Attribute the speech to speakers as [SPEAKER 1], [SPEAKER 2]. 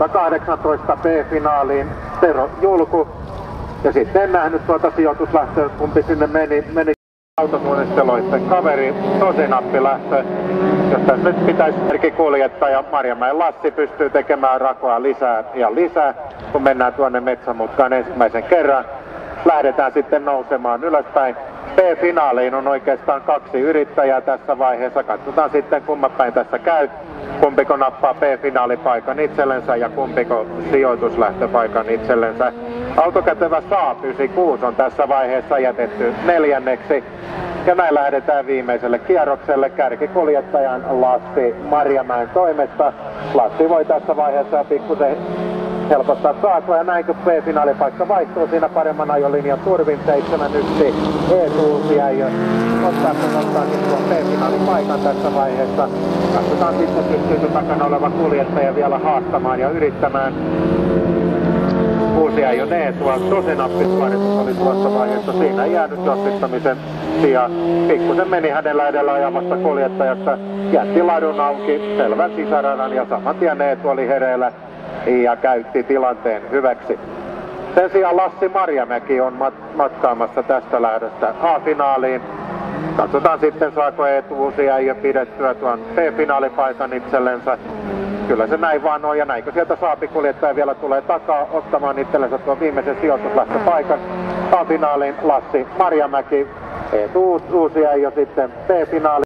[SPEAKER 1] 18 B-finaaliin Tero Julku. Ja sitten en nähnyt tuota sijoituslähtöä, kumpi sinne meni autosuunnisteluiden kaveri, Tosinappi-lähtö. Jos tässä nyt pitäisi kuljettaja Marjamäen Lassi pystyy tekemään rakoa lisää ja lisää, kun mennään tuonne metsämutkaan ensimmäisen kerran. Lähdetään sitten nousemaan ylöspäin. B-finaaliin on oikeastaan 2 yrittäjää tässä vaiheessa. Katsotaan sitten kumman päin tässä käy. Kumpiko nappaa B-finaalipaikan itsellensä ja kumpiko sijoituslähtöpaikan itsellensä. Autokätevä Saab 96 on tässä vaiheessa jätetty 4. Ja näin lähdetään viimeiselle kierrokselle kärkikuljettajan Lassi Marjamäen toimesta. Lassi voi tässä vaiheessa pikkusen helpottaa saakoa, ja näin kun B-finaalipaikka vaihtuu siinä paremman ajolinjan turvin 7-1 Eetu-Uusijäijö ottaakin tuon B-finaalipaikan tässä vaiheessa. Katsotaan sitten pystyykö takana oleva kuljettaja vielä haastamaan ja yrittämään. Uusijäijön Eetua Tosinappi-suoritus oli tuossa vaiheessa, siinä ei jäänyt jossittamisen sijaan. Pikkusen meni hänellä edellä ajamasta kuljettajasta, jätti ladun auki selvän sisäradan ja saman tien Eetu oli hereillä ja käytti tilanteen hyväksi. Sen sijaan Lassi Marjamäki on matkaamassa tästä lähdöstä A-finaaliin. Katsotaan sitten saako Eetu-Uusijäijö pidettyä tuon B-finaalipaikan itsellensä. Kyllä se näin vaan on, ja näinkö sieltä Saapikuljettaja vielä tulee takaa ottamaan itsellensä tuon viimeisen sijoituslähtöpaikan. A-finaaliin Lassi Marjamäki, Eetu-Uusijäijö sitten B-finaali.